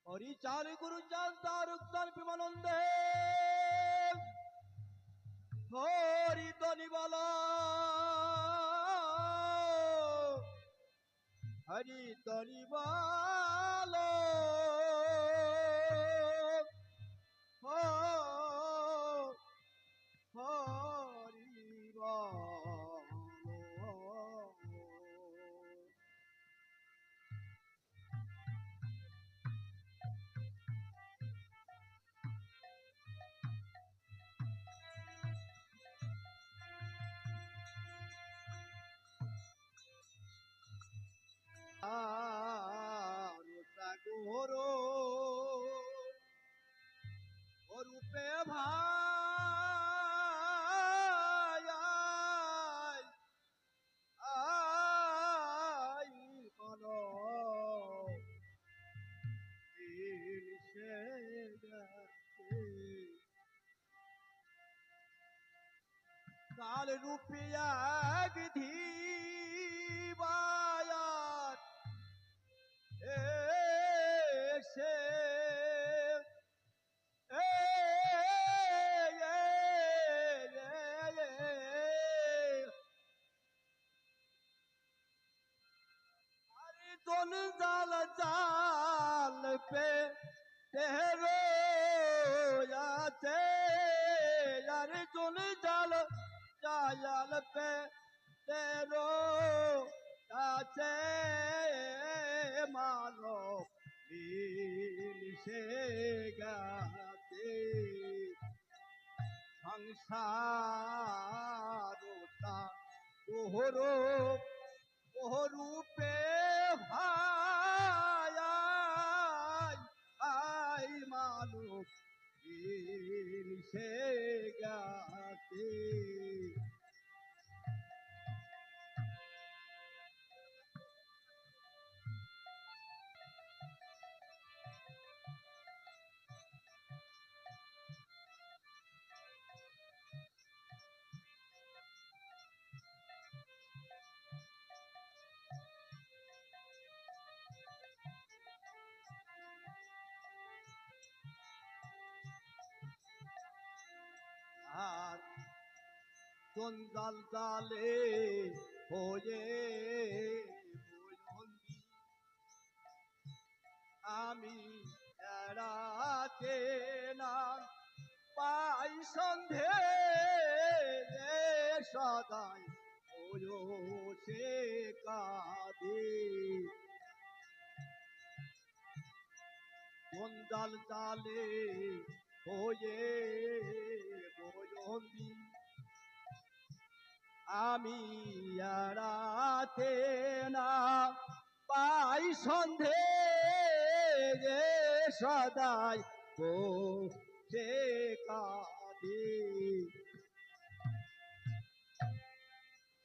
হরিচার গুরুচার তার উত্তর প্রেমানন্দে হরি ধ্বনি বল, হরি ধ্বনি বল, হরি বল। সাগর রূপে ভাই আই মন মিলছে গেছে। কাল রূপিয়া বিধি বায়াত এসে दोन जाल जाल पे तेरो याते यार दोन जाल जाल पे तेरो याते मानो मिल से गाते সংসারতা ওহরো ওহরূপে ভাই আই মানব সে গাতে। আর জঞ্জাল জালে হয়ে বন্দি আমি এড়াতে না পাই সন্ধে সদাই ওয়ো সে কাঁদে। জঞ্জাল জালে হয়ে বন্দি আমি এড়াতে না পাই সন্ধে সদাই সে কাঁদে।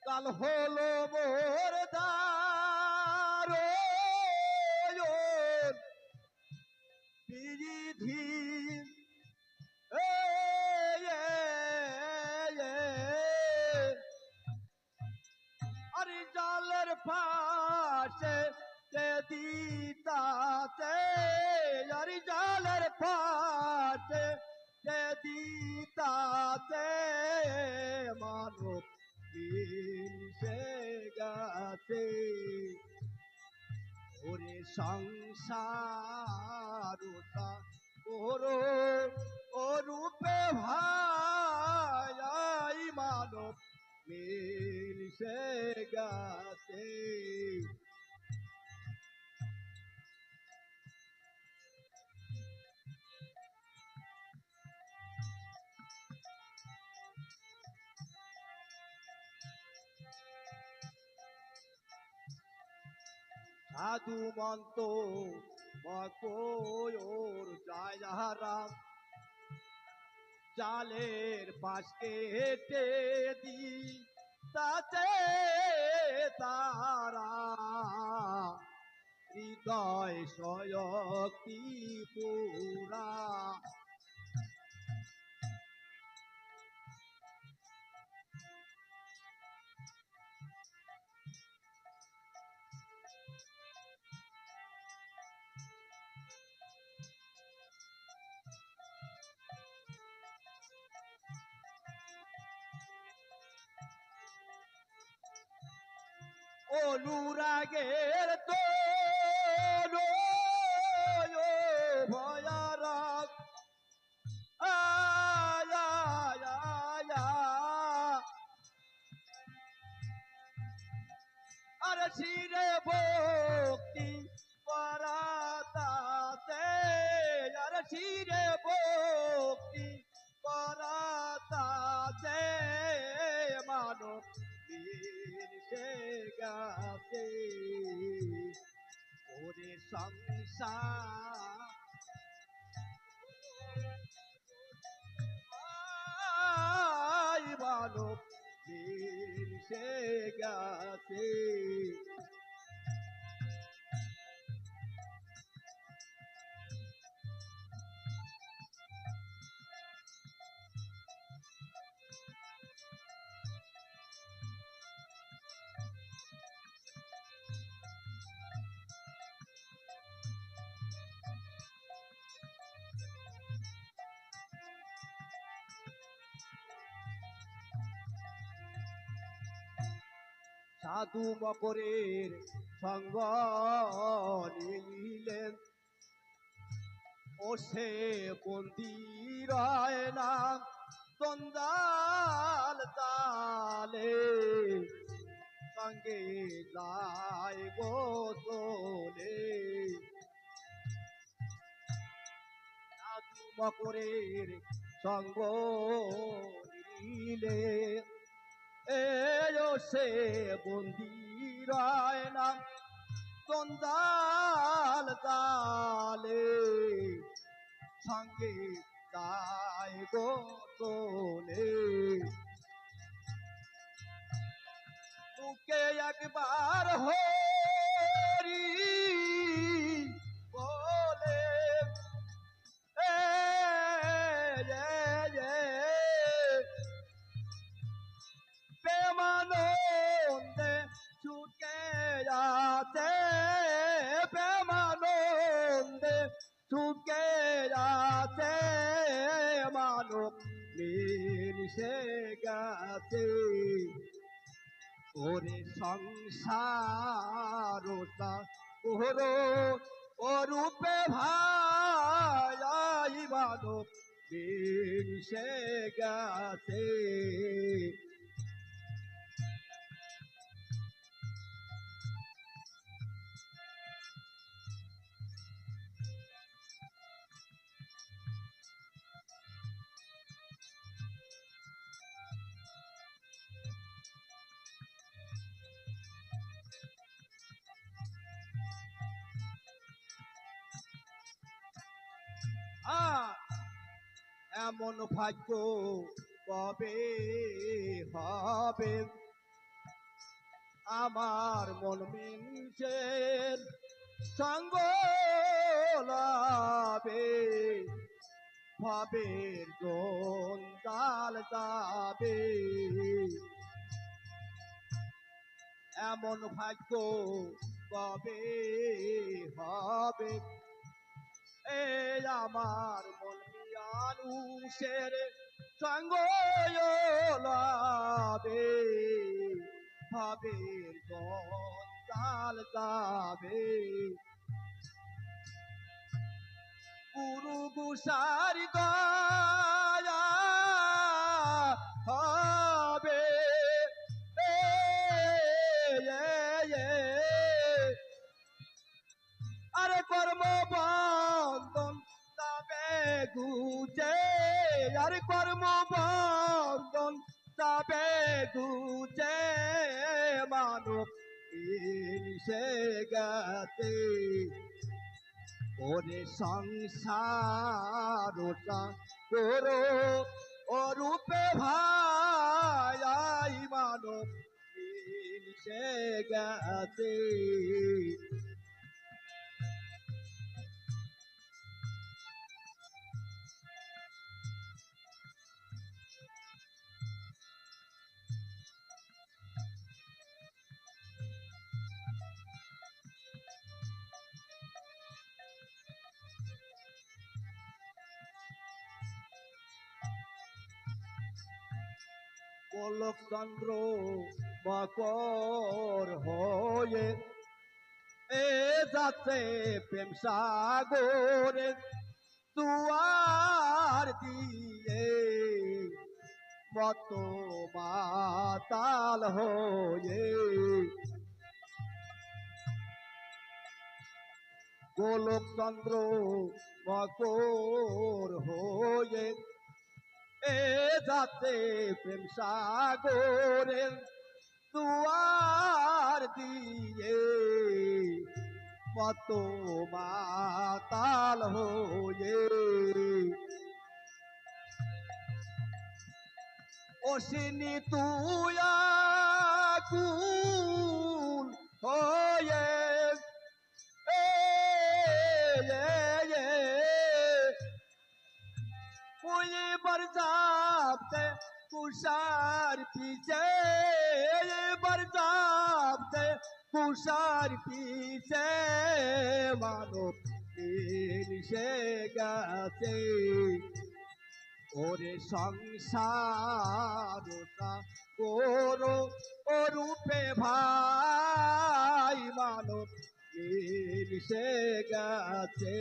কাল হলো মোর দ্বার বিধি আরে জালের পাশে দিতাতে আরে জালের পাশে দিতাতে মানব মিলছে গাতে। ওরে সংসারতা ওরো ও রূপে ভাই মানব মিলছে গাতে। সাধু মন্ত মকোর জায়হারাম জালের পাশ কেটে দি তাতে তারা হৃদয় শক্তি পুরা। অনুরাগের তো ভয়ারক আয়া আর শিরে ভক্তি করাতাতে আর শিরে ভক্তি করাতাতে মানব দিন সে গাছে ওরে সংসার মানব দিন সে গাছে সাধু মকরের সঙ্গ নিলেন ও সে মন্দির না তন্দাল তালে সঙ্গে যায় গো তোলে সাধু মকরের সঙ্গ নিলে এলো সে মন্দির না তন্দাল তালে সঙ্গে যায় গো তোলে মুখে একবার হরি বলে এ প্রেমানন্দে ছুটে যাতে প্রেমানন্দে ছুটে যাতে মানব মিলছে গেছে ওরে সংসার ওরো অরূপে ভাই মানব মিলছে গেছে এমন ভাগ্য কবে হবে আমার মন মিলছে সঙ্গ লাভে ভাবের জঞ্জাল যাবে এমন ভাগ্য কবে হবে এ আমার মন মানুষের সঙ্গ লাভে ভাবের জঞ্জাল যাবে গুরু গুসারি দয়া হবে আরে কর্ম বন্ধন তবে গুজে আরে কর্ম বন্ধন তবে গুজে মানব সে গেছে ওরে সংসারটা করো অরূপে ভাই মানব সে গেছে গোলকচন্দ্র মকর হয়ে এ যাচ্ছে প্রেম সাগরে দুয়ার দিয়ে মত মাতাল হয়ে গোলকচন্দ্র মকর হয়ে এ যাচ্ছে প্রেম সাগরের দুয়ার দিয়ে কত মাতাল হয়ে অসিনি তুয়া কুল হয়ে এ এবার যাবতে কুষার পিছে এবার যাবতে কুষার পিছে মানব সে গেছে ওরে সংসার করো ও রূপে ভাই মানব সে গেছে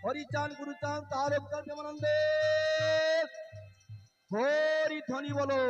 হরিচান গুরুচান তার প্রেমানন্দে হরি ধ্বনি বলো।